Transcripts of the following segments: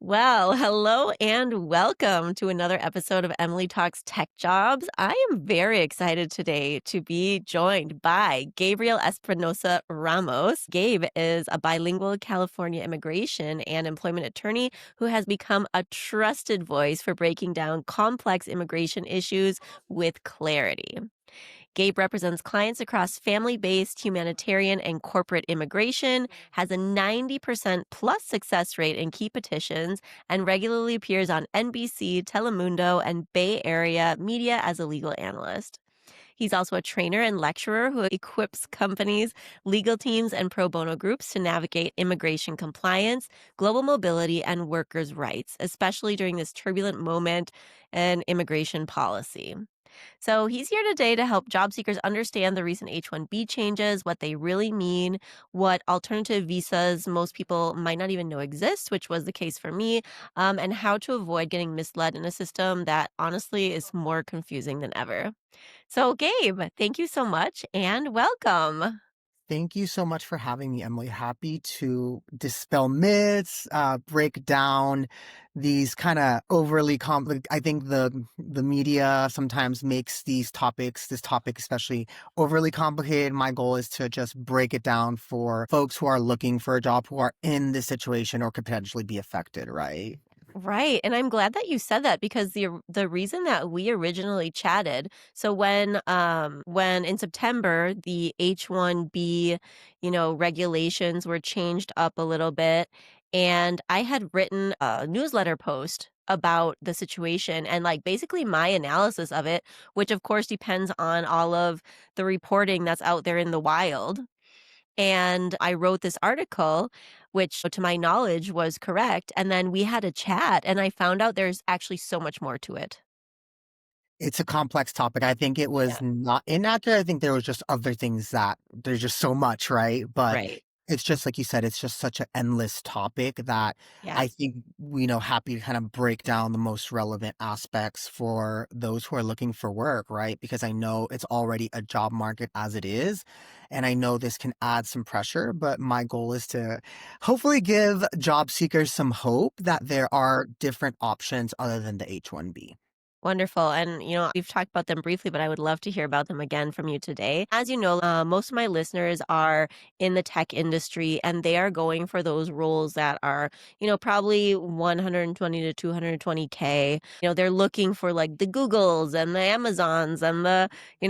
Well, hello and welcome to another episode of Emily Talks Tech Jobs. I am very excited today to be joined by Gabriel Espinosa Ramos. Gabe is a bilingual California immigration and employment attorney who has become a trusted voice for breaking down complex immigration issues with clarity. Gabe represents clients across family based, humanitarian, and corporate immigration, has a 90% plus success rate in key petitions, and regularly appears on NBC, Telemundo, and Bay Area media as a legal analyst. He's also a trainer and lecturer who equips companies, legal teams, and pro bono groups to navigate immigration compliance, global mobility, and workers' rights, especially during this turbulent moment in immigration policy. So he's here today to help job seekers understand the recent H-1B changes, what they really mean, what alternative visas most people might not even know exist, which was the case for me, and how to avoid getting misled in a system that honestly is more confusing than ever. So, Gabe, thank you so much and welcome. Thank you so much for having me, Emily. Happy to dispel myths, break down these kind of overly complex. I think the media sometimes makes this topic especially overly complicated. My goal is to just break it down for folks who are looking for a job, who are in this situation or could potentially be affected, right? Right, and I'm glad that you said that because the reason that we originally chatted, so when in September the H-1B, regulations were changed up a little bit, and I had written a newsletter post about the situation and like basically my analysis of it, which of course depends on all of the reporting that's out there in the wild. And I wrote this article, which to my knowledge was correct. And then we had a chat, and I found out there's actually so much more to it. It's a complex topic. I think it was Yeah. not inaccurate. I think there was just other things that there's just so much, right? But Right. it's just like you said, it's just such an endless topic that Yeah. I think happy to kind of break down the most relevant aspects for those who are looking for work, right? Because I know it's already a job market as it is, and I know this can add some pressure, but my goal is to hopefully give job seekers some hope that there are different options other than the H-1B. Wonderful. And, we've talked about them briefly, but I would love to hear about them again from you today. As you know, most of my listeners are in the tech industry and they are going for those roles that are, probably 120 to 220K. They're looking for like the Googles and the Amazons and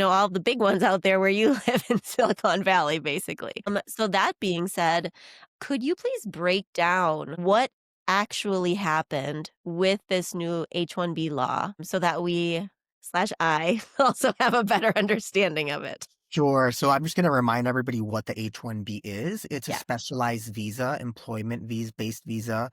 all the big ones out there where you live in Silicon Valley, basically. So that being said, could you please break down what actually happened with this new H-1B law so that we slash I also have a better understanding of it. Sure. So I'm just going to remind everybody what the H-1B is. It's a Yeah. specialized visa, employment visa based visa,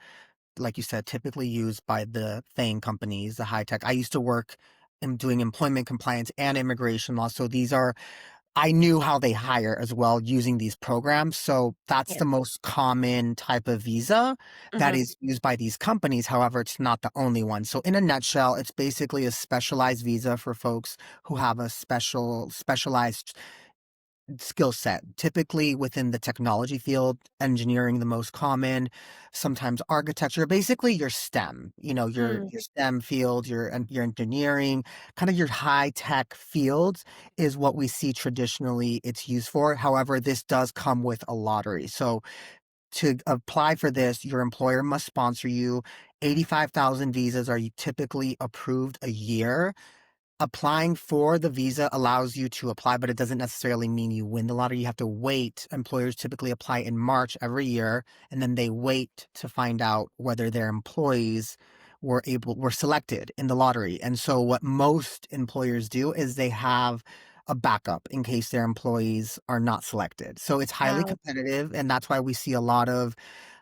like you said, typically used by the FANG companies, the high tech. I used to work in doing employment compliance and immigration law. So these are I knew how they hire as well using these programs. So that's Yeah. the most common type of visa that Mhm. is used by these companies. However, it's not the only one. So in a nutshell, it's basically a specialized visa for folks who have a specialized skill set, typically within the technology field, engineering the most common, sometimes architecture, basically your STEM, Mm. your STEM field, your engineering, kind of your high tech fields is what we see traditionally it's used for. However, this does come with a lottery. So to apply for this, your employer must sponsor you. 85,000 visas are typically approved a year. Applying for the visa allows you to apply, but it doesn't necessarily mean you win the lottery. You have to wait. Employers typically apply in March every year, and then they wait to find out whether their employees were selected in the lottery. And so what most employers do is they have a backup in case their employees are not selected. So it's highly Wow. competitive, and that's why we see a lot of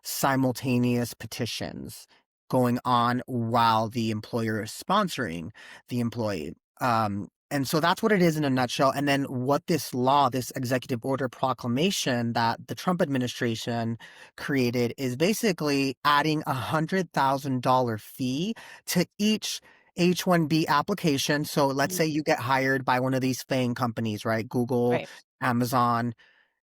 simultaneous petitions going on while the employer is sponsoring the employee. And so that's what it is in a nutshell. And then what this law, this executive order proclamation that the Trump administration created is basically adding $100,000 fee to each H-1B application. So let's Mhm. say you get hired by one of these FANG companies, right? Google, Right. Amazon.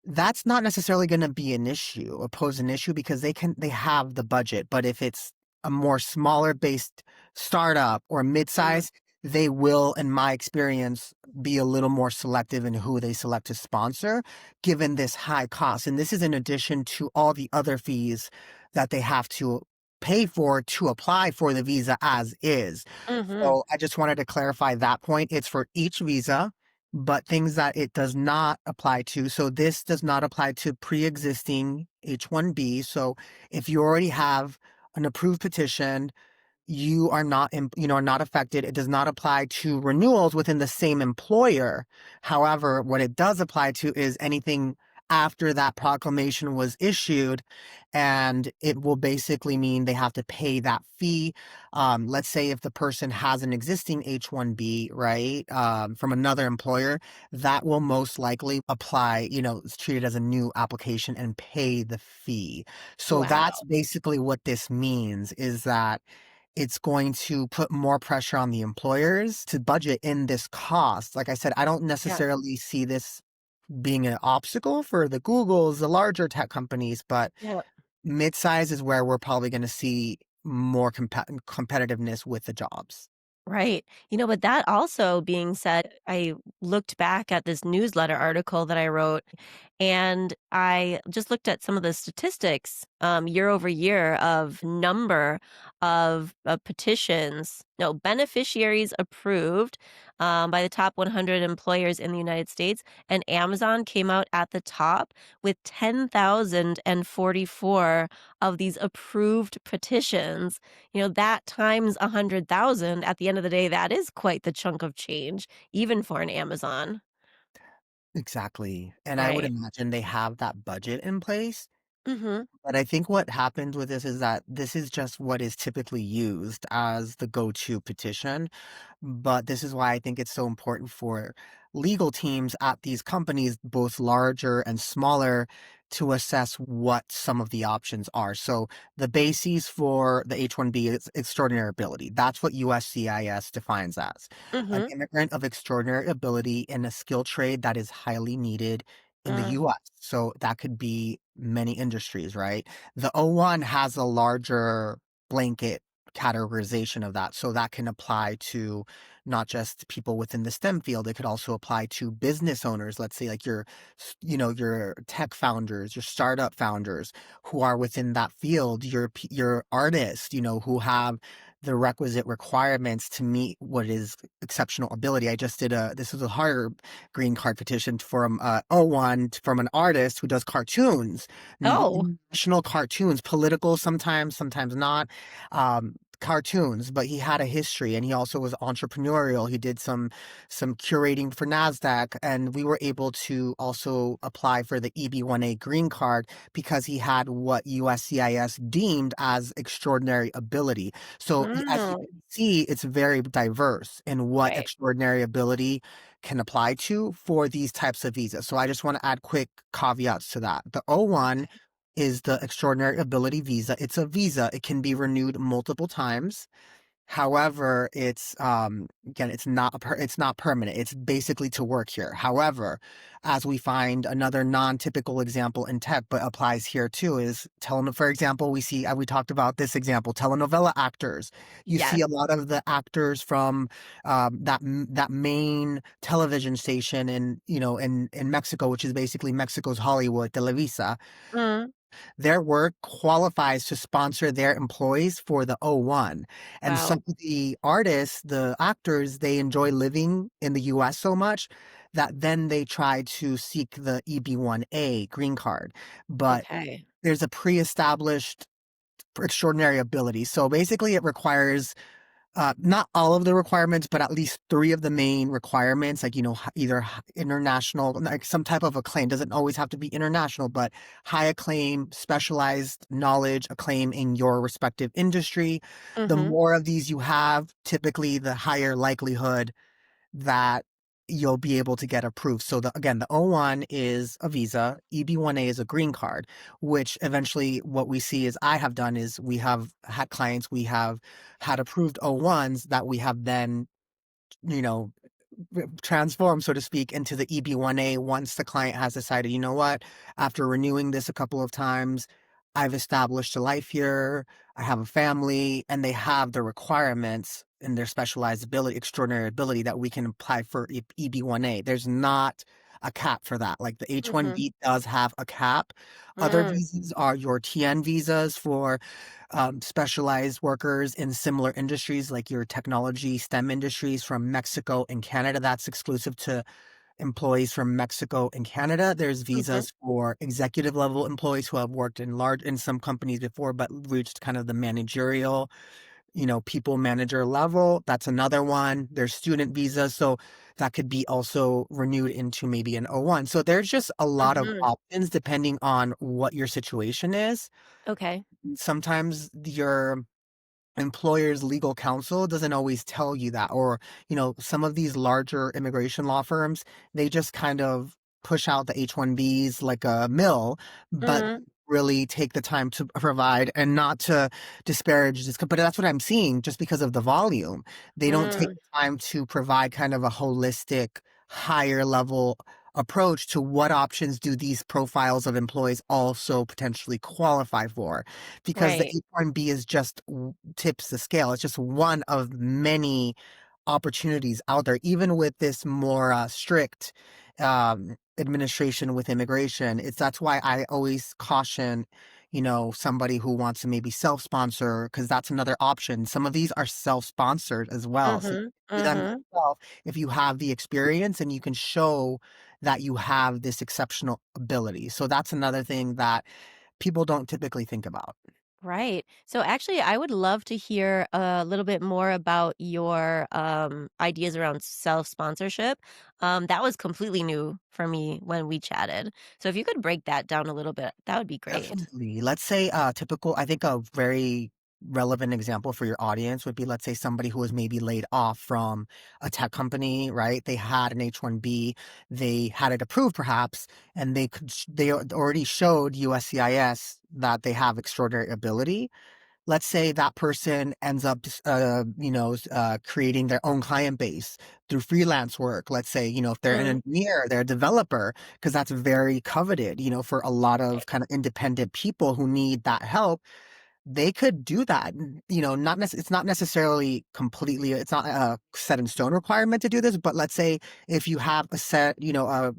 That's not necessarily going to be an issue, or pose an issue because they have the budget. But if it's a more smaller based startup or Mm, mid-size, they will, in my experience, be a little more selective in who they select to sponsor, given this high cost. And this is in addition to all the other fees that they have to pay for to apply for the visa as is. mhm, So I just wanted to clarify that point. It's for each visa, but things that it does not apply to. So this does not apply to pre-existing H-1B. So if you already have an approved petition, you are not, are not affected. It does not apply to renewals within the same employer. However, what it does apply to is anything after that proclamation was issued, and it will basically mean they have to pay that fee. Let's say if the person has an existing H-1B, right, from another employer, that will most likely apply, it's treated as a new application and pay the fee. So wow, that's basically what this means is that it's going to put more pressure on the employers to budget in this cost. Like I said, I don't yeah, necessarily see this being an obstacle for the Googles, the larger tech companies, but yeah. mid-size is where we're probably going to see more competitiveness with the jobs. Right. But that also being said, I looked back at this newsletter article that I wrote, and I just looked at some of the statistics year over year of number of petitions, no, beneficiaries approved by the top 100 employers in the United States. And Amazon came out at the top with 10,044 of these approved petitions. That times 100,000 at the end of the day, that is quite the chunk of change, even for an Amazon. Exactly. And I would Right. imagine they have that budget in place. Mhm. But I think what happens with this is that this is just what is typically used as the go-to petition. But this is why I think it's so important for legal teams at these companies, both larger and smaller, to assess what some of the options are. So the bases for the H-1B is extraordinary ability. That's what USCIS defines as an Mhm. immigrant of extraordinary ability in a skill trade that is highly needed in the Mm, US. So that could be many industries, right? The O-1 has a larger blanket categorization of that. So that can apply to not just people within the STEM field. It could also apply to business owners. Let's say like your tech founders, your startup founders who are within that field, your artists, who have the requisite requirements to meet what is exceptional ability. I just did this is a harder green card petition from O1 from an artist who does cartoons, oh, national cartoons, political sometimes, sometimes not. Cartoons, but he had a history and he also was entrepreneurial. He did some curating for NASDAQ, and we were able to also apply for the EB-1A green card because he had what USCIS deemed as extraordinary ability. So as you mm, can see, it's very diverse in what right. extraordinary ability can apply to for these types of visas. So I just want to add quick caveats to that. The O1 is the extraordinary ability visa. It's a visa. It can be renewed multiple times. However, it's again, it's not permanent. It's basically to work here. However, as we find another non-typical example in tech, but applies here too, is for example, we talked about this example, telenovela actors. You see Yes. a lot of the actors from that main television station in Mexico, which is basically Mexico's Hollywood, Televisa. Mm, Their work qualifies to sponsor their employees for the O1. And some wow. of the artists, the actors, they enjoy living in the US so much that then they try to seek the EB-1A green card. But Okay. there's a pre-established extraordinary ability. So basically it requires not all of the requirements, but at least three of the main requirements, like, either international, like some type of acclaim, doesn't always have to be international, but high acclaim, specialized knowledge, acclaim in your respective industry. The Mhm. more of these you have, typically the higher likelihood that you'll be able to get approved. So again, the O1 is a visa, EB-1A is a green card, which eventually what we see is I have done is we have had clients, we have had approved O1s that we have then, you know, transformed, so to speak, into the EB-1A once the client has decided, you know what, after renewing this a couple of times, I've established a life here, I have a family, and they have the requirements in their specialized ability, extraordinary ability that we can apply for EB-1A. There's not a cap for that. Like the Mhm. H-1B does have a cap. Other Mm, visas are your TN visas for specialized workers in similar industries, like your technology STEM industries from Mexico and Canada. That's exclusive to employees from Mexico and Canada. There's mhm, visas for executive level employees who have worked in some companies before, but reached kind of the managerial, people manager level. That's another one. There's student visas. So that could be also renewed into maybe an O1. So there's just a lot of mhm. options depending on what your situation is. Okay. Sometimes your employer's legal counsel doesn't always tell you that, or some of these larger immigration law firms, they just kind of push out the H-1Bs like a mill, but Mm, really take the time to provide, and not to disparage this, but that's what I'm seeing just because of the volume. They don't take mm. the time to provide kind of a holistic, higher level approach to what options do these profiles of employees also potentially qualify for, because the Right. H-1B is just tips the scale. It's just one of many opportunities out there, even with this more strict administration with immigration. That's why I always caution, somebody who wants to maybe self-sponsor, because that's another option. Some of these are self-sponsored as well. So Mhm, you do them mhm. yourself if you have the experience and you can show that you have this exceptional ability. So that's another thing that people don't typically think about. Right. So actually, I would love to hear a little bit more about your ideas around self-sponsorship. That was completely new for me when we chatted. So if you could break that down a little bit, that would be great. Definitely. Let's say I think a very relevant example for your audience would be, let's say, somebody who was maybe laid off from a tech company, right? They had an H-1B, they had it approved perhaps, and they already showed USCIS that they have extraordinary ability. Let's say that person ends up creating their own client base through freelance work. Let's say, if they're an Mm, engineer, they're a developer, because that's very coveted, for a lot of right. kind of independent people who need that help. They could do that. It's not necessarily completely, it's not a set in stone requirement to do this, but let's say if you have a set,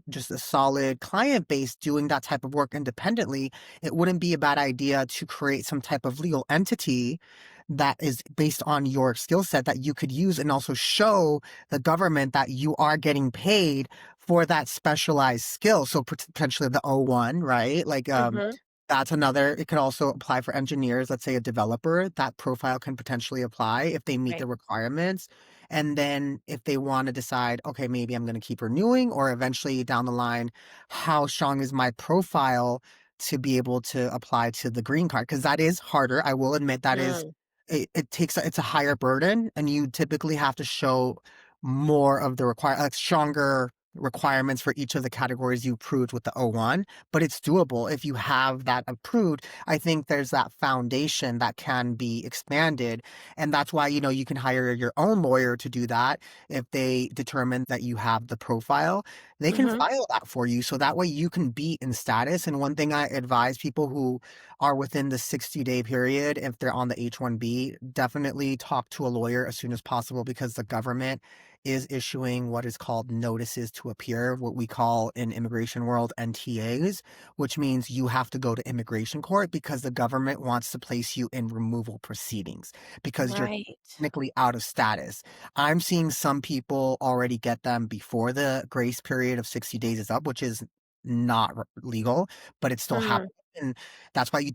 just a solid client base doing that type of work independently, it wouldn't be a bad idea to create some type of legal entity that is based on your skill set that you could use, and also show the government that you are getting paid for that specialized skill. So potentially the O1, right? Like, Mhm. that's another. It could also apply for engineers. Let's say a developer, that profile can potentially apply if they meet Right. the requirements. And then if they want to decide, okay, maybe I'm going to keep renewing, or eventually down the line, how strong is my profile to be able to apply to the green card? Because that is harder. I will admit that is, Mm, it's a higher burden, and you typically have to show more of the stronger requirements for each of the categories you approved with the O1, but it's doable if you have that approved. I think there's that foundation that can be expanded, and that's why, you can hire your own lawyer to do that. If they determine that you have the profile, they can mhm. file that for you, so that way you can be in status. And one thing I advise people who are within the 60-day period, if they're on the H-1B, definitely talk to a lawyer as soon as possible, because the government is issuing what is called notices to appear, what we call in immigration world NTAs, which means you have to go to immigration court because the government wants to place you in removal proceedings because you're Right. technically out of status. I'm seeing some people already get them before the grace period of 60 days is up, which is not legal, but it's still Mm, happening. And that's why you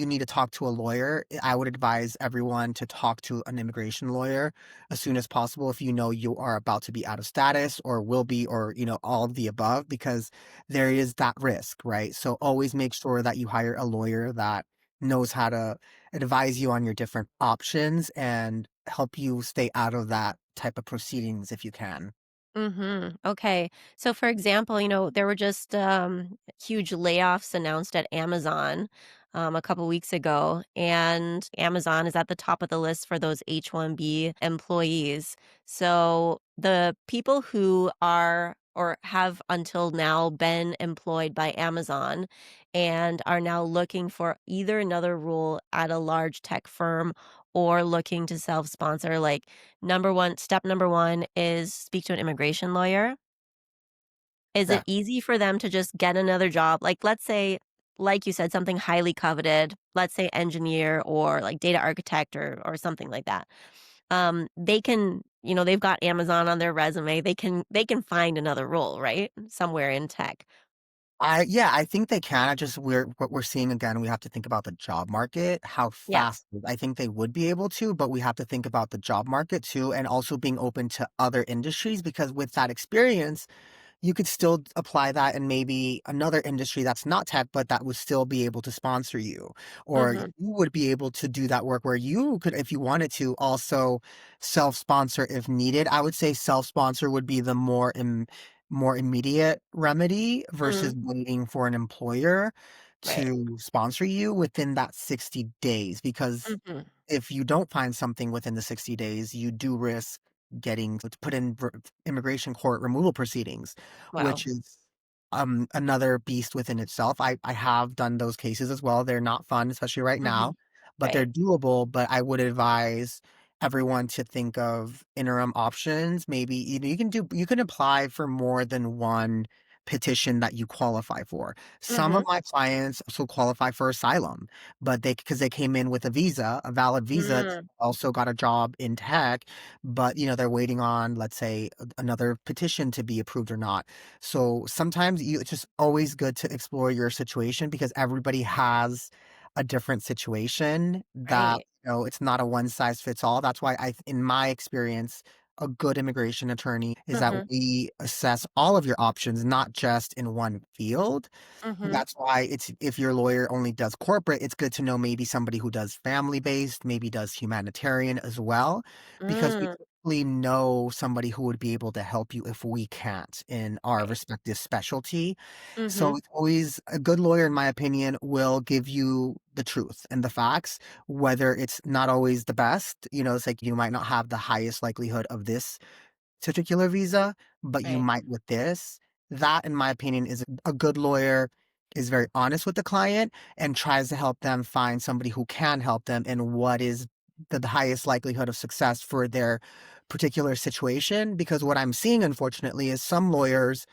need to talk to a lawyer. I would advise everyone to talk to an immigration lawyer as soon as possible if you know you are about to be out of status, or will be, or all of the above, because there is that risk, right? So always make sure that you hire a lawyer that knows how to advise you on your different options and help you stay out of that type of proceedings if you can. mhm. Okay. So for example, there were just huge layoffs announced at Amazon a couple weeks ago, and Amazon is at the top of the list for those H-1B employees. So the people who are or have until now been employed by Amazon and are now looking for either another role at a large tech firm or looking to self-sponsor, like, number 1 is speak to an immigration lawyer. Is it Yeah. easy for them to just get another job? Like, let's say, like you said, something highly coveted, let's say engineer or like data architect or something like that. They can, they've got Amazon on their resume. They can find another role, right? Somewhere in tech. Yeah, I think they can. I just what we're seeing again, we have to think about the job market, how Yeah. fast I think they would be able to, but we have to think about the job market too, and also being open to other industries because with that experience, you could still apply that in maybe another industry that's not tech, but that would still be able to sponsor you. Or you Mhm. would be able to do that work where you could, if you wanted to, also self-sponsor if needed. I would say self-sponsor would be the more immediate remedy versus Mhm. waiting for an employer Right. to sponsor you within that 60 days. Because Mhm. if you don't find something within the 60 days, you do risk getting to put in immigration court removal proceedings, Wow. which is another beast within itself. I have done those cases as well. They're not fun, especially right now, Mhm. but Right. they're doable. But I would advise everyone to think of interim options. Maybe you can apply for more than one petition that you qualify for. Some of Mhm. my clients also qualify for asylum, but because they came in with a visa, a valid visa, Mm. also got a job in tech, but they're waiting on, let's say, another petition to be approved or not. So sometimes it's just always good to explore your situation because everybody has a different situation that, Right. it's not a one size fits all. That's why in my experience, a good immigration attorney is that Mhm. we assess all of your options, not just in one field. Mhm. That's why if your lawyer only does corporate, it's good to know maybe somebody who does family-based, maybe does humanitarian as well, because we Mm. typically know somebody who would be able to help you if we can't in our Right. respective specialty. So Mhm. it's always a good lawyer, in my opinion, will give you the truth and the facts, whether it's not always the best. It's like you might not have the highest likelihood of this particular visa, but you Right. might with this. That, in my opinion, is a good lawyer is very honest with the client and tries to help them find somebody who can help them and what is the highest likelihood of success for their particular situation. Because what I'm seeing, unfortunately, is some lawyers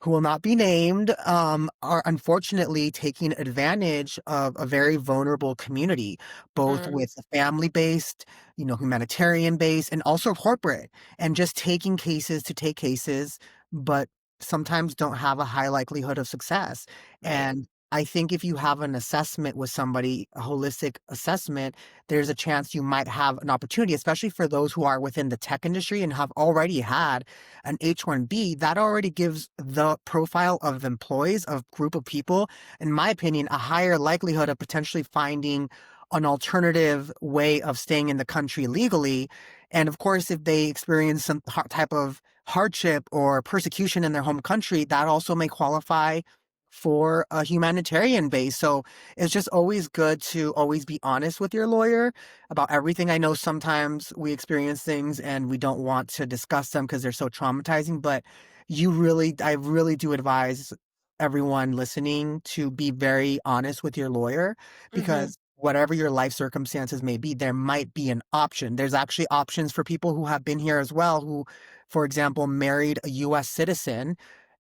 who will not be named, are unfortunately taking advantage of a very vulnerable community, both Mm. with family based, humanitarian based, and also corporate, and just taking cases to take cases, but sometimes don't have a high likelihood of success. Right. And I think if you have an assessment with somebody, a holistic assessment, there's a chance you might have an opportunity, especially for those who are within the tech industry and have already had an H-1B, that already gives the profile of employees, of group of people, in my opinion, a higher likelihood of potentially finding an alternative way of staying in the country legally. And of course, if they experience some type of hardship or persecution in their home country, that also may qualify for a humanitarian base. So it's just always good to always be honest with your lawyer about everything. I know sometimes we experience things and we don't want to discuss them because they're so traumatizing, but I really do advise everyone listening to be very honest with your lawyer Mhm. because whatever your life circumstances may be, there might be an option. There's actually options for people who have been here as well, who, for example, married a US citizen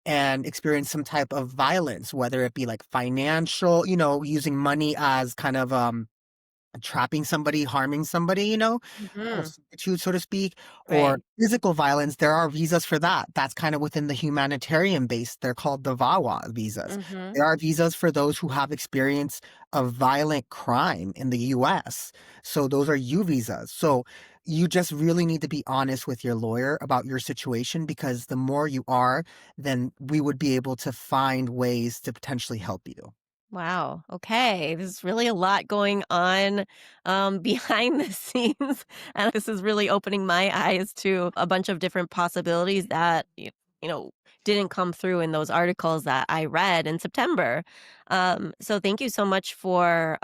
and experienced some type of violence, whether it be like financial, using money as kind of trapping somebody, harming somebody, out of Mhm. servitude, so to speak, or Right. physical violence. There are visas for that. That's kind of within the humanitarian base. They're called the VAWA visas. Mhm. There are visas for those who have experience of violent crime in the US. So those are U visas. So you just really need to be honest with your lawyer about your situation because the more you are, then we would be able to find ways to potentially help you. Wow. Okay. There's really a lot going on behind the scenes. And this is really opening my eyes to a bunch of different possibilities that didn't come through in those articles that I read in September. So thank you so much for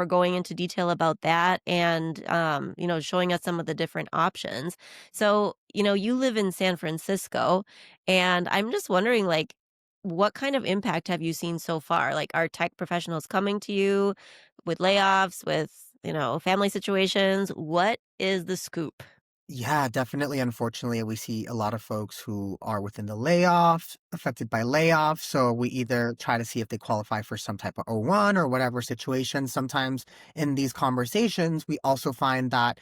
going into detail about that and showing us some of the different options. So, you live in San Francisco, and I'm just wondering, like, what kind of impact have you seen so far? Like, are tech professionals coming to you with layoffs, with, family situations? What is the scoop? Yeah, definitely. Unfortunately, we see a lot of folks who are within the layoffs, affected by layoffs. So we either try to see if they qualify for some type of O1 or whatever situation. Sometimes in these conversations, we also find that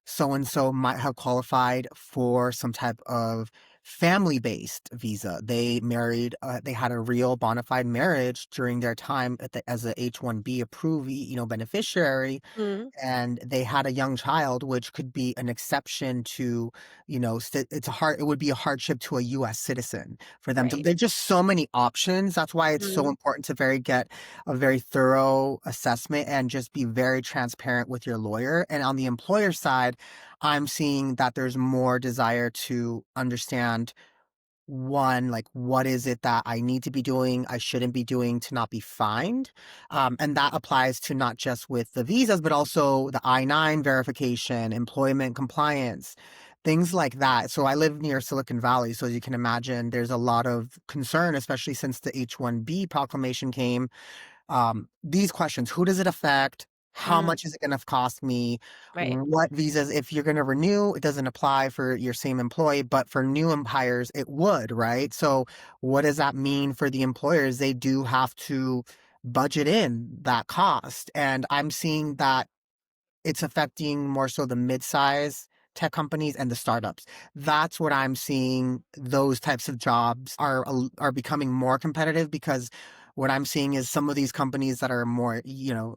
so and so might have qualified for some type of family-based visa. They married, they had a real bona fide marriage during their time as a H-1B approved, beneficiary, Mm, and they had a young child, which could be an exception to, it would be a hardship to a US citizen for them to right. there's just so many options. That's why it's so Mm, important to get a very thorough assessment and just be very transparent with your lawyer. And on the employer side, I'm seeing that there's more desire to understand one, like, what is it that I need to be doing, I shouldn't be doing to not be fined? And that applies to not just with the visas, but also the I-9 verification, employment compliance, things like that. So I live near Silicon Valley. So as you can imagine, there's a lot of concern, especially since the H-1B proclamation came. These questions: who does it affect? How mm, much is it gonna cost me? right. What visas, if you're gonna renew, it doesn't apply for your same employee, but for new hires, it would, right? So what does that mean for the employers? They do have to budget in that cost, and I'm seeing that it's affecting more so the mid-size tech companies and the startups. That's what I'm seeing. Those types of jobs are becoming more competitive because what I'm seeing is some of these companies that are more,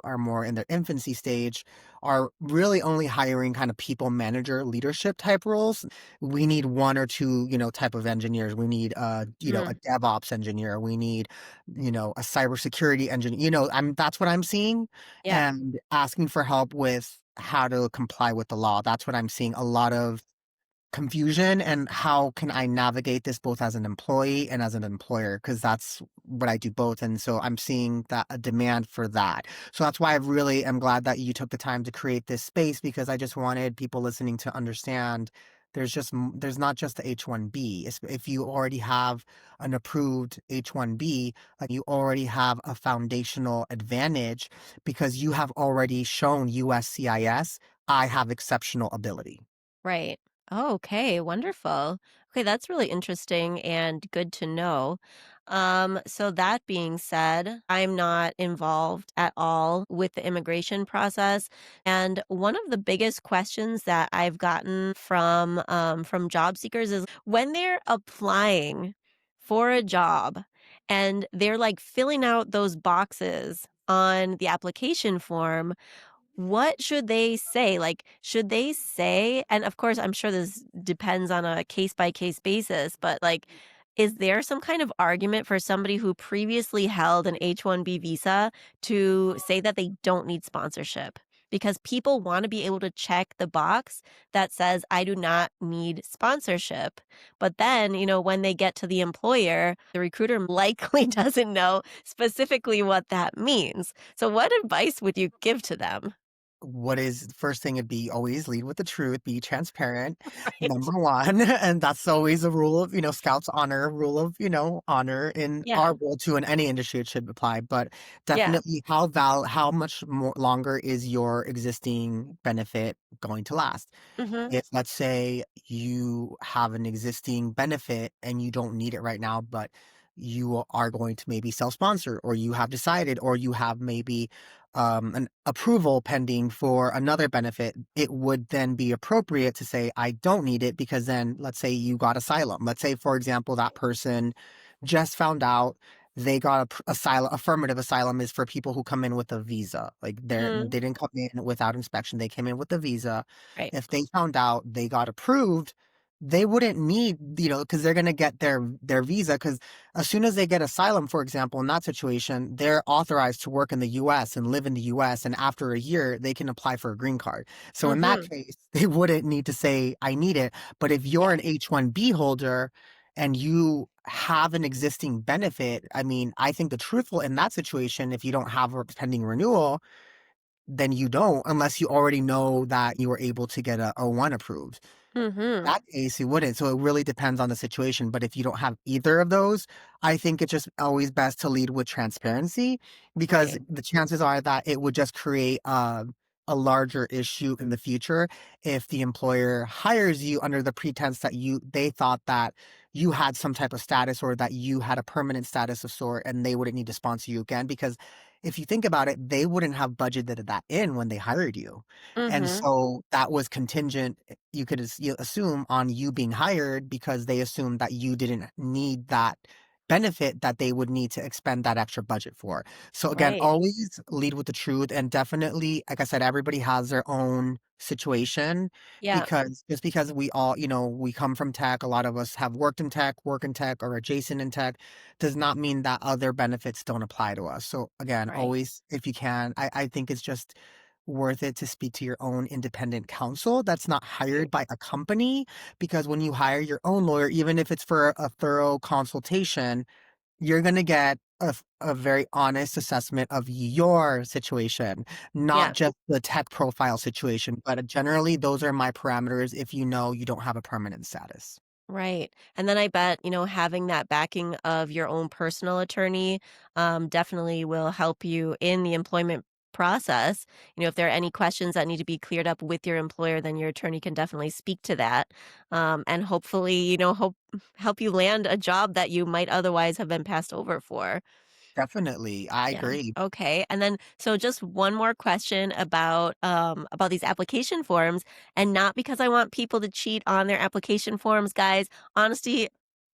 are more in their infancy stage are really only hiring kind of people manager leadership type roles. We need one or two, type of engineers. We need a Mm, DevOps engineer. We need, a cybersecurity engineer. That's what I'm seeing, yeah. and asking for help with how to comply with the law. That's what I'm seeing a lot of confusion, and how can I navigate this both as an employee and as an employer? Because that's what I do both. And so I'm seeing that a demand for that. So that's why I really am glad that you took the time to create this space, because I just wanted people listening to understand there's not just the H-1B. If you already have an approved H-1B, like, you already have a foundational advantage because you have already shown USCIS, I have exceptional ability. Right. Oh, okay, wonderful. Okay, that's really interesting and good to know. So that being said, I'm not involved at all with the immigration process. And one of the biggest questions that I've gotten from job seekers is when they're applying for a job and they're like filling out those boxes on the application form, what should they say? Like, should they say, and of course, I'm sure this depends on a case by case basis, but like, is there some kind of argument for somebody who previously held an H-1B visa to say that they don't need sponsorship? Because people want to be able to check the box that says, I do not need sponsorship. But then, when they get to the employer, the recruiter likely doesn't know specifically what that means. So, what advice would you give to them? What is the first thing? Would be always lead with the truth, be transparent, Right. number one. And that's always a rule of, Scouts honor, rule of, honor in Yeah. our world too, in any industry it should apply. But Yeah. definitely, how much more longer is your existing benefit going to last? Mhm. If, let's say, you have an existing benefit and you don't need it right now, but you are going to maybe self-sponsor, or you have decided, or you have maybe an approval pending for another benefit, it would then be appropriate to say, I don't need it, because then let's say you got asylum. Let's say, for example, that person just found out they got asylum. Affirmative asylum is for people who come in with a visa. Like, Mhm. they didn't come in without inspection. They came in with a visa. Right. If they found out they got approved, they wouldn't need, because they're gonna get their visa. Because as soon as they get asylum, for example, in that situation, they're authorized to work in the US and live in the US, and after a year, they can apply for a green card. So in that Mhm. case, they wouldn't need to say, "I need it." But if you're Yeah. an H-1B holder and you have an existing benefit, I mean, I think the truthful in that situation, if you don't have a pending renewal, then you don't, unless you already know that you were able to get a O1 approved. Mhm. That case, you wouldn't, so it really depends on the situation, but if you don't have either of those, I think it's just always best to lead with transparency, because Right. the chances are that it would just create, a larger issue in the future if the employer hires you under the pretense that they thought that you had some type of status or that you had a permanent status of sort, and they wouldn't need to sponsor you again, because if you think about it, they wouldn't have budgeted that in when they hired you. And Mhm. so that was contingent, you could you assume, on you being hired, because they assumed that you didn't need that benefit that they would need to expend that extra budget for. So again, Right. always lead with the truth, and definitely, like I said, everybody has their own situation, Yeah. because just because we all, we come from tech, a lot of us have worked in tech, work in tech, or adjacent in tech, does not mean that other benefits don't apply to us. So again, Right. always, if you can, I think it's just worth it to speak to your own independent counsel that's not Right. hired by a company, because when you hire your own lawyer, even if it's for a thorough consultation, you're going to get a very honest assessment of your situation, not Yeah. just the tech profile situation. But generally, those are my parameters if you know you don't have a permanent status. Right. And then I bet, having that backing of your own personal attorney definitely will help you in the employment process. If there are any questions that need to be cleared up with your employer, then your attorney can definitely speak to that. And hopefully, help you land a job that you might otherwise have been passed over for. Definitely. I Yeah. agree. Okay. And then so just one more question about these application forms, and not because I want people to cheat on their application forms, guys. Honesty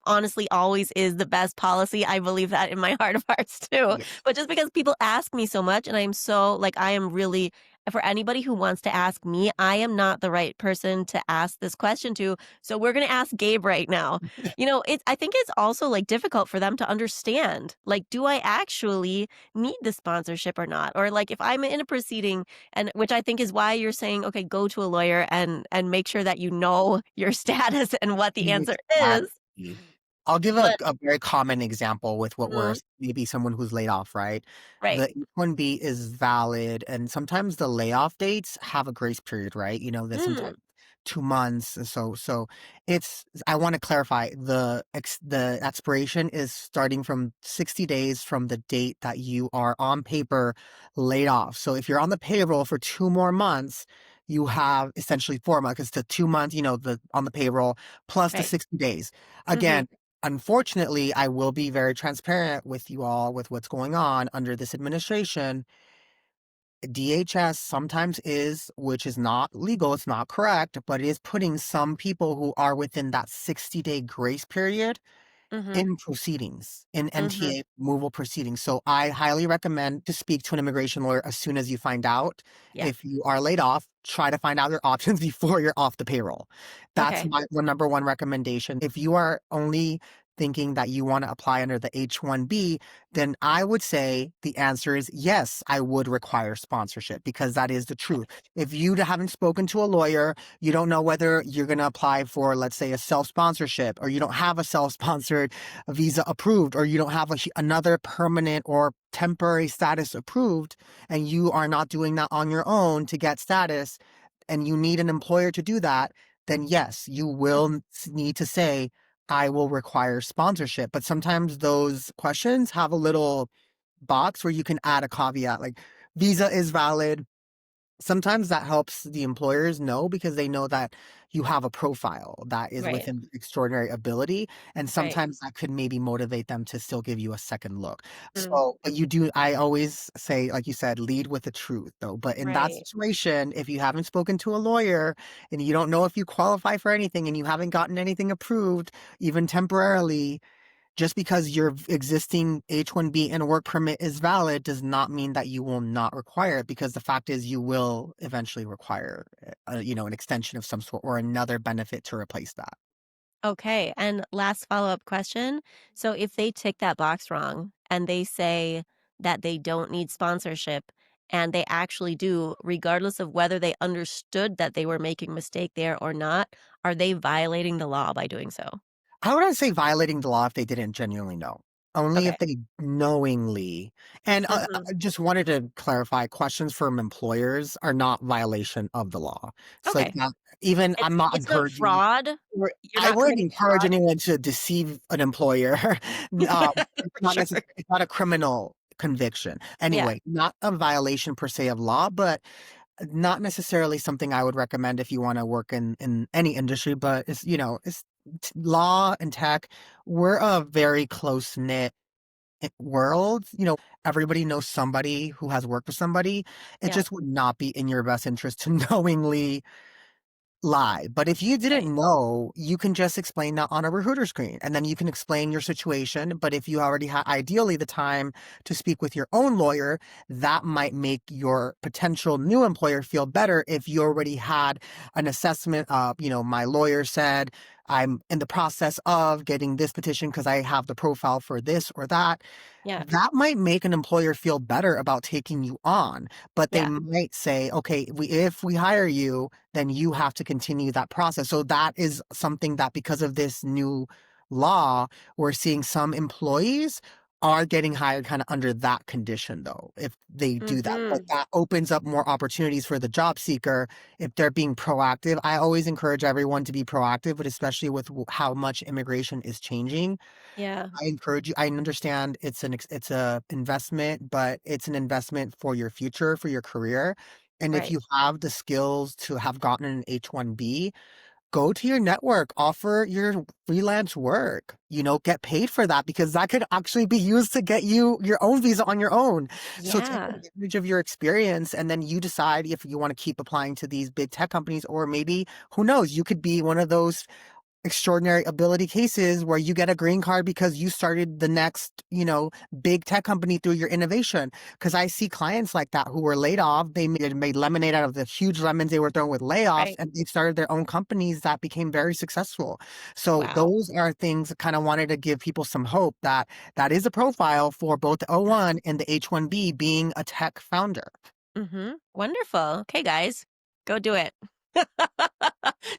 honestly always is the best policy. I believe that in my heart of hearts too. Yes. But just because people ask me so much, and I'm so like I am really, for anybody who wants to ask me, I am not the right person to ask this question to. So we're going to ask Gabe right now. I think it's also like difficult for them to understand. Like, do I actually need the sponsorship or not? Or like if I'm in a proceeding, and which I think is why you're saying, okay, go to a lawyer and make sure that you know your status and what the answer is. Exactly. I'll give a But a very common example with what we're mhm, maybe someone who's laid off, right? right. The H-1B is valid, and sometimes the layoff dates have a grace period, right? There's Mm, sometimes 2 months, and so it's I wanna clarify, the expiration is starting from 60 days from the date that you are on paper laid off. So if you're on the payroll for 2 more months, you have essentially 4 months, 'cause the 2 months, the on the payroll plus the right. 60 days. Hmm. Again, unfortunately, I will be very transparent with you all with what's going on under this administration. DHS sometimes is, which is not legal, it's not correct, but it is putting some people who are within that 60-day grace period Hmm. in proceedings, in Hmm. MTA removal proceedings. So I highly recommend to speak to an immigration lawyer as soon as you find out. Yeah. If you are laid off, try to find out your options before you're off the payroll. That's Okay. my number one recommendation. If you are only thinking that you want to apply under the H-1B, then I would say the answer is yes, I would require sponsorship, because that is the truth. If you haven't spoken to a lawyer, you don't know whether you're going to apply for, let's say, a self-sponsorship, or you don't have a self-sponsored visa approved, or you don't have another permanent or temporary status approved, and you are not doing that on your own to get status, and you need an employer to do that, then yes, you will need to say, I will require sponsorship. But sometimes those questions have a little box where you can add a caveat, like visa is valid. Sometimes that helps the employers know, because they know that you have a profile that is Right. within extraordinary ability, and Right. sometimes that could maybe motivate them to still give you a second look. Mm, So, but I always say, like you said, lead with the truth though. But in that right. situation, if you haven't spoken to a lawyer and you don't know if you qualify for anything and you haven't gotten anything approved, even temporarily, just because your existing H-1B and work permit is valid does not mean that you will not require it, because the fact is you will eventually require, an extension of some sort or another benefit to replace that. Okay. And last follow-up question. So if they tick that box wrong and they say that they don't need sponsorship and they actually do, regardless of whether they understood that they were making a mistake there or not, are they violating the law by doing so? I wouldn't say violating the law if they didn't genuinely know. Only Okay. if they knowingly and, Mhm. I just wanted to clarify, questions from employers are not violation of the law. It's like Okay. not even I'm not It's not encouraging fraud? You're I not wouldn't committing encourage fraud? anyone to deceive an employer. It's For not sure. it's not a criminal conviction. Yeah, Anyway, not a violation per se of law, but not necessarily something I would recommend if you wanna work in any industry, but it's, it's law and tech, we're a very close-knit world. Everybody knows somebody who has worked with somebody. It yeah, just would not be in your best interest to knowingly lie. But if you right. didn't know, you can just explain that on a recruiter screen and then you can explain your situation. But if you already had ideally the time to speak with your own lawyer, that might make your potential new employer feel better if you already had an assessment of, my lawyer said I'm in the process of getting this petition because I have the profile for this or that. Yeah, That might make an employer feel better about taking you on, but they yeah. might say, okay, if we hire you, then you have to continue that process. So that is something that because of this new law, we're seeing some employees are getting hired kind of under that condition though, if they do that. But Mhm. that opens up more opportunities for the job seeker if they're being proactive. I always encourage everyone to be proactive, but especially with how much immigration is changing. Yeah, I encourage you. I understand it's a investment, but it's an investment for your future, for your career. And if right. you have the skills to have gotten an H-1B, go to your network, offer your freelance work, get paid for that because that could actually be used to get you your own visa on your own. So take Yeah, advantage of your experience and then you decide if you want to keep applying to these big tech companies or maybe who knows, you could be one of those extraordinary ability cases where you get a green card because you started the next, big tech company through your innovation. Because I see clients like that who were laid off. They made lemonade out of the huge lemons they were throwing with layoffs, right. and they started their own companies that became very successful. So Wow. those are things kind of wanted to give people some hope that that is a profile for both the Yeah. O1 and the H-1B being a tech founder. Mhm. Wonderful. Okay, guys, go do it.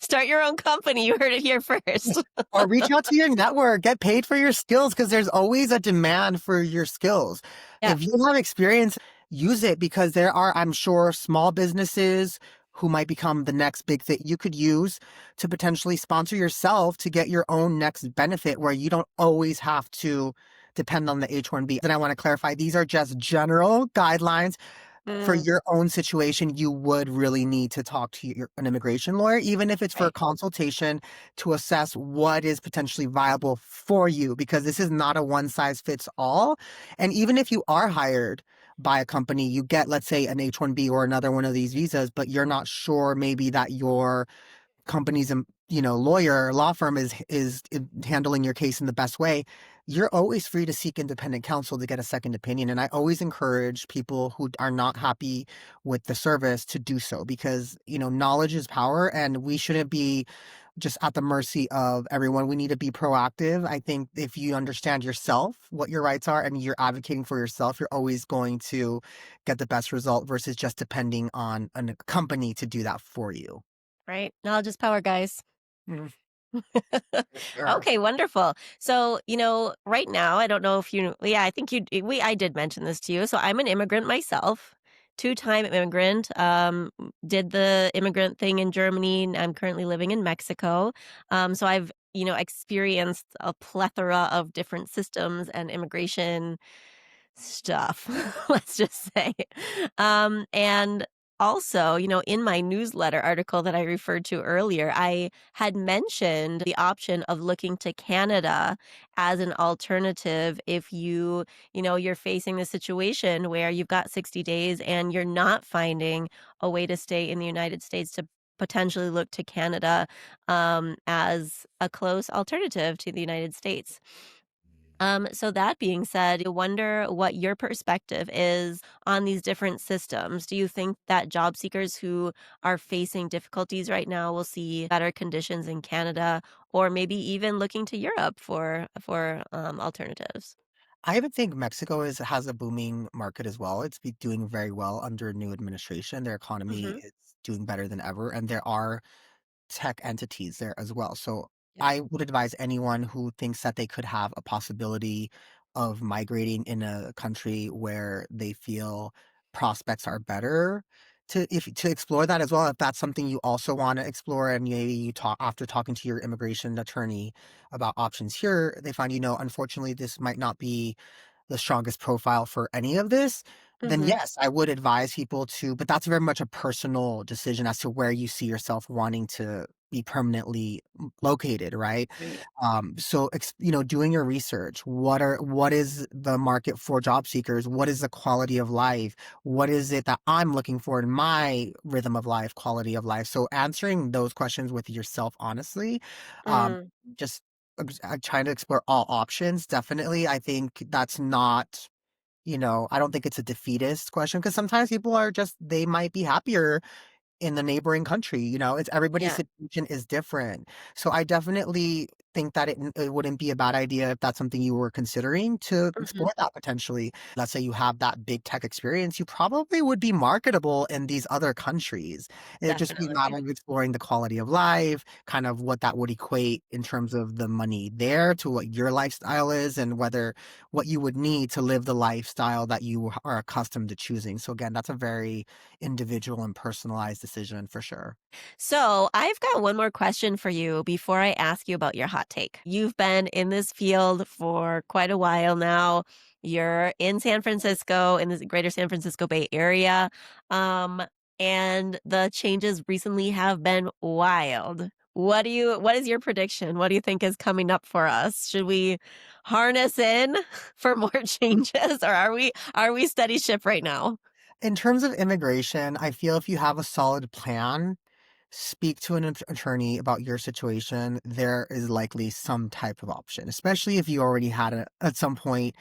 Start your own company. You heard it here first. Or reach out to your network, get paid for your skills because there's always a demand for your skills. Yeah. If you have experience, use it because there are, I'm sure, small businesses who might become the next big thing you could use to potentially sponsor yourself to get your own next benefit where you don't always have to depend on the H-1B. Then I want to clarify these are just general guidelines for Mm, your own situation, you would really need to talk to an immigration lawyer, even if it's for a right. consultation to assess what is potentially viable for you, because this is not a one size fits all. And even if you are hired by a company, you get, let's say, an H-1B or another one of these visas, but you're not sure maybe that your company's lawyer or law firm is handling your case in the best way, you're always free to seek independent counsel to get a second opinion. And I always encourage people who are not happy with the service to do so because knowledge is power and we shouldn't be just at the mercy of everyone. We need to be proactive. I think if you understand yourself what your rights are and you're advocating for yourself, you're always going to get the best result versus just depending on a company to do that for you. Right. Knowledge is power, guys. Mhm. Sure. Okay, wonderful. So, right now, I don't know if yeah, I think I did mention this to you. So, I'm an immigrant myself, two-time immigrant. Did the immigrant thing in Germany. And I'm currently living in Mexico. So I've, experienced a plethora of different systems and immigration stuff, let's just say. And also, in my newsletter article that I referred to earlier, I had mentioned the option of looking to Canada as an alternative if you're facing the situation where you've got 60 days and you're not finding a way to stay in the United States to potentially look to Canada as a close alternative to the United States. So that being said, I wonder what your perspective is on these different systems. Do you think that job seekers who are facing difficulties right now will see better conditions in Canada, or maybe even looking to Europe for alternatives? I even think Mexico has a booming market as well. It's be doing very well under a new administration. Their economy Hmm. is doing better than ever, and there are tech entities there as well. So Yeah. I would advise anyone who thinks that they could have a possibility of migrating in a country where they feel prospects are better to explore that as well. If that's something you also want to explore, and maybe you talk after talking to your immigration attorney about options here, they find, unfortunately, this might not be the strongest profile for any of this, then Mhm. yes, I would advise people to, but that's very much a personal decision as to where you see yourself wanting to be permanently located, right? Right. Doing your research. What is the market for job seekers? What is the quality of life? What is it that I'm looking for in my rhythm of life, quality of life? So answering those questions with yourself honestly, um, Mm. just trying to explore all options, definitely. I think that's not, I don't think it's a defeatist question because sometimes people are just, they might be happier in the neighboring country. It's everybody's Yeah. situation is different. So I definitely think that it wouldn't be a bad idea if that's something you were considering to Mhm. explore that potentially. Let's say you have that big tech experience, you probably would be marketable in these other countries. It'd just be a Definitely. matter of exploring the quality of life, kind of what that would equate in terms of the money there to what your lifestyle is and whether what you would need to live the lifestyle that you are accustomed to choosing. So again, that's a very individual and personalized decision for sure. So, I've got one more question for you before I ask you about your hot take. You've been in this field for quite a while now. You're in San Francisco, in the greater San Francisco Bay Area. Um, and the changes recently have been wild. What is your prediction? What do you think is coming up for us? Should we harness in for more changes, or are we steady ship right now? In terms of immigration, I feel if you have a solid plan, speak to an attorney about your situation, there is likely some type of option, especially if you already had at some point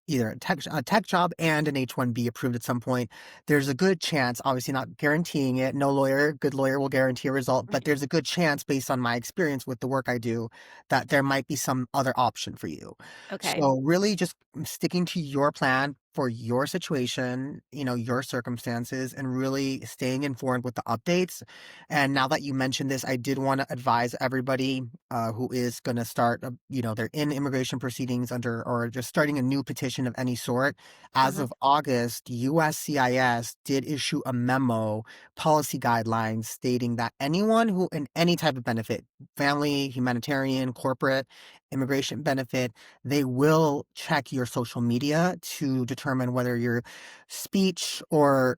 either a tech job and an H-1B approved at some point. There's a good chance, obviously not guaranteeing it. No good lawyer will guarantee a result, but Right. there's a good chance based on my experience with the work I do that there might be some other option for you. Okay. So really just sticking to your plan for your situation, your circumstances, and really staying informed with the updates. And now that you mentioned this, I did want to advise everybody who is going to start, they're in immigration proceedings under or just starting a new petition of any sort. As Uh-huh. of August, USCIS did issue a memo, policy guidelines stating that anyone who in any type of benefit, family, humanitarian, corporate, immigration benefit, they will check your social media to determine whether your speech or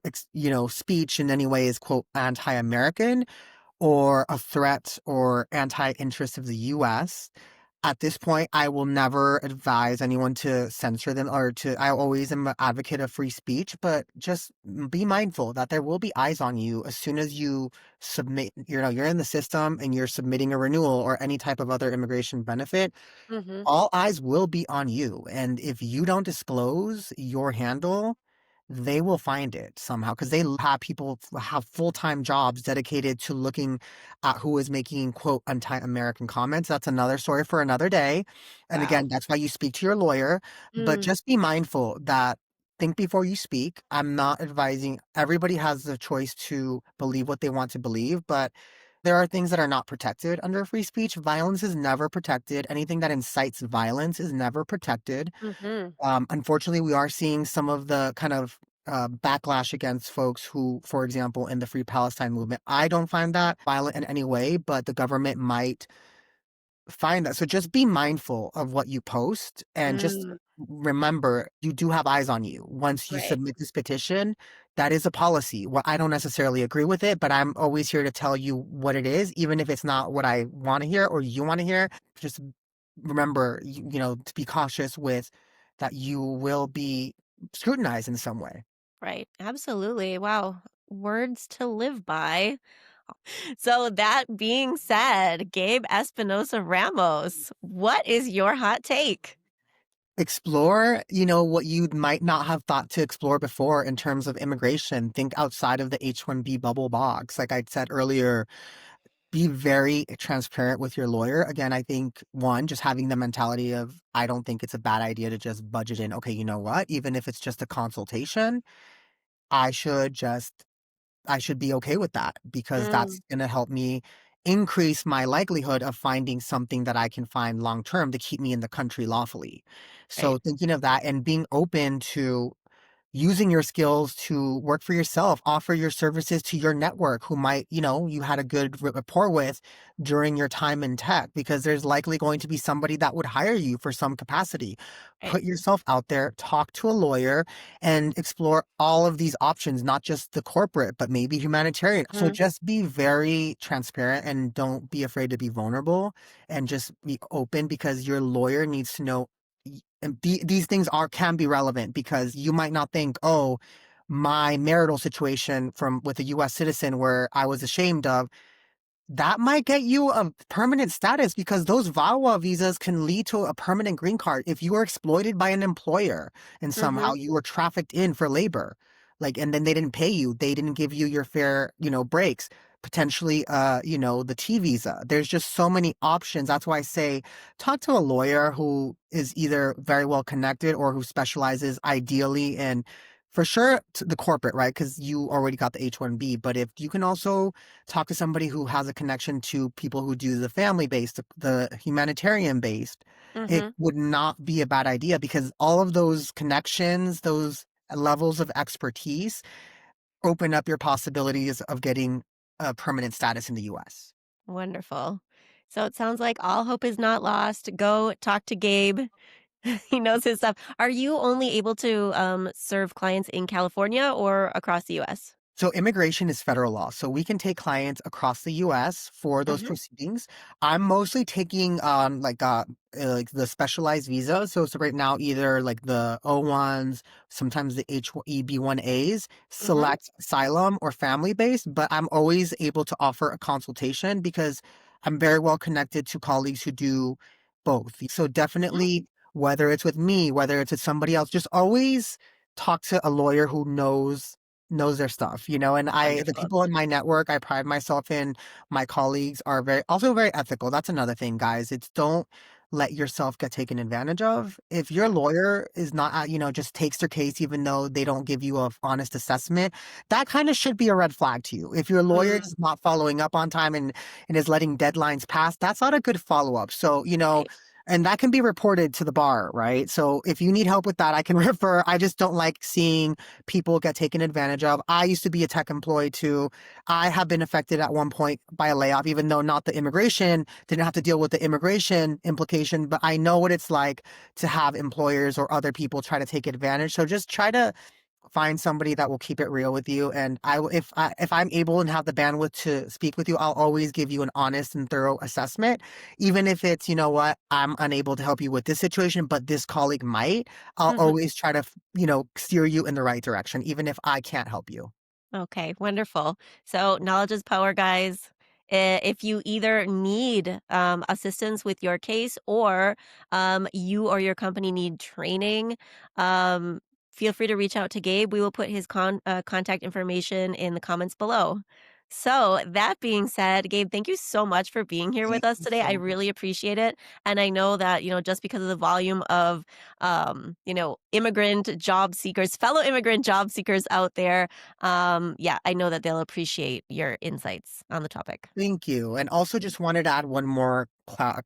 speech in any way is quote anti-American or a threat or anti-interest of the US. At this point, I will never advise anyone to censor them I always am an advocate of free speech, but just be mindful that there will be eyes on you as soon as you submit, you're in the system and you're submitting a renewal or any type of other immigration benefit, Mhm. all eyes will be on you, and if you don't disclose your handle, they will find it somehow because have people have full-time jobs dedicated to looking at who is making, quote, "anti-American" comments. That's another story for another day, and Wow. again, that's why you speak to your lawyer, but Mm. just be mindful that think before you speak. I'm not advising everybody has the choice to believe what they want to believe, but there are things that are not protected under free speech. Violence is never protected. Anything that incites violence is never protected. Mhm. Unfortunately, we are seeing some of the kind of backlash against folks who, for example, in the Free Palestine movement. I don't find that violent in any way, but the government might find that. So just be mindful of what you post and just Mm. remember you do have eyes on you. Once you Right. submit this petition, that is a policy. Well, I don't necessarily agree with it, but I'm always here to tell you what it is, even if it's not what I want to hear or you want to hear. Just remember, to be cautious with that you will be scrutinized in some way. Right. Absolutely. Wow. Words to live by. So that being said, Gabe Espinosa Ramos, what is your hot take? Explore, what you might not have thought to explore before in terms of immigration. Think outside of the H-1B bubble box. Like I said earlier, be very transparent with your lawyer. Again, I think one, just having the mentality of, I don't think it's a bad idea to just budget in, okay, you know what? Even if it's just a consultation, I should just I should be okay with that because Mm. that's going to help me increase my likelihood of finding something that I can find long term to keep me in the country lawfully. Right. So thinking of that and being open to using your skills to work for yourself, offer your services to your network who might, you had a good rapport with during your time in tech, because there's likely going to be somebody that would hire you for some capacity. Right. Put yourself out there, talk to a lawyer, and explore all of these options, not just the corporate, but maybe humanitarian. So Mhm. just be very transparent and don't be afraid to be vulnerable and just be open, because your lawyer needs to know and these things are can be relevant, because you might not think, oh, my marital situation from with a US citizen where I was ashamed of, that might get you a permanent status, because those VAWA visas can lead to a permanent green card if you were exploited by an employer and somehow Mhm. you were trafficked in for labor. Like, and then they didn't pay you, they didn't give you your fair, breaks. Potentially, the T visa. There's just so many options. That's why I say talk to a lawyer who is either very well connected or who specializes ideally in, for sure, the corporate, right? Because you already got the H-1B. But if you can also talk to somebody who has a connection to people who do the family based, the humanitarian based, it Mhm. would not be a bad idea, because all of those connections, those levels of expertise open up your possibilities of getting a permanent status in the US. Wonderful. So it sounds like all hope is not lost. Go talk to Gabe. He knows his stuff. Are you only able to, serve clients in California or across the US? So immigration is federal law. So we can take clients across the US for those Mhm. proceedings. I'm mostly taking like the specialized visa. So right now either like the O1s, sometimes the H-1B1As, Mhm. select asylum or family based, but I'm always able to offer a consultation because I'm very well connected to colleagues who do both. So Mhm. definitely, whether it's with me, whether it's with somebody else, just always talk to a lawyer who knows their stuff, and the Wonderful. people in my network I pride myself in, my colleagues are very ethical. That's another thing, guys. It's don't let yourself get taken advantage of. If your Yeah. lawyer is not, just takes their case even though they don't give you a honest assessment, that kind of should be a red flag to you. If your lawyer Mm, is not following up on time and is letting deadlines pass, that's not a good follow-up. So, right. and that can be reported to the bar, right? So if you need help with that, I can refer. I just don't like seeing people get taken advantage of. I used to be a tech employee too. I have been affected at one point by a layoff, even though not the immigration, didn't have to deal with the immigration implication, but I know what it's like to have employers or other people try to take advantage. So just try to find somebody that will keep it real with you. And if I'm able and have the bandwidth to speak with you, I'll always give you an honest and thorough assessment, even if it's, what, I'm unable to help you with this situation, but this colleague might. I'll Mhm. always try to steer you in the right direction, even if I can't help you. Okay, wonderful. So knowledge is power, guys. If you either need assistance with your case or you or your company need training, um, feel free to reach out to Gabe. We will put his contact information in the comments below. So, that being said, Gabe, thank you so much for being here with Thank us you today. I so much. really appreciate it. And I know that, just because of the volume of, immigrant job seekers, fellow immigrant job seekers out there, yeah, I know that they'll appreciate your insights on the topic. Thank you. And also just wanted to add one more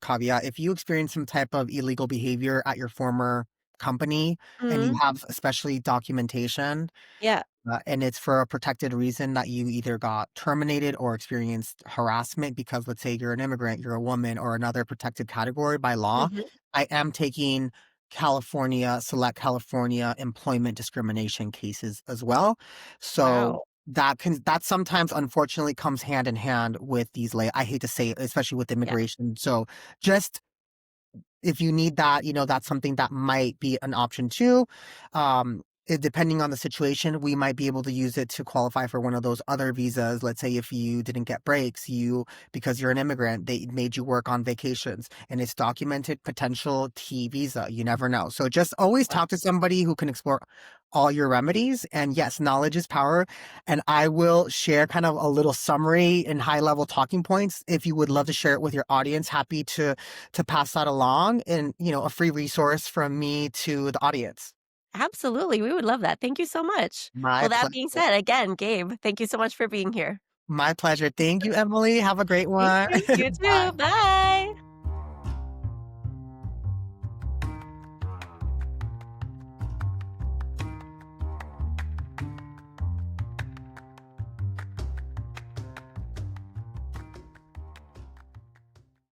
caveat. If you experience some type of illegal behavior at your former company and you Mhm. have especially documentation, Yeah. and it's for a protected reason that you either got terminated or experienced harassment because, let's say, you're an immigrant, you're a woman, or another protected category by law, Mhm. I am taking select California employment discrimination cases as well. So Wow. that sometimes unfortunately comes hand in hand with these I hate to say it, especially with Yeah. immigration. So just if you need that, that's something that might be an option too. Depending on the situation, we might be able to use it to qualify for one of those other visas. Let's say if you didn't get breaks, because you're an immigrant, they made you work on vacations and it's documented potential T visa. You never know. So just always Wow. talk to somebody who can explore all your remedies. And yes, knowledge is power. And I will share kind of a little summary and high level talking points. If you would love to share it with your audience, happy to pass that along, and a free resource from me to the audience. Absolutely. We would love that. Thank you so much. My Well, that being pleasure. said, again, Gabe, thank you so much for being here. My pleasure. Thank you, Emily. Have a great Thank one. you. You too. Bye. Bye.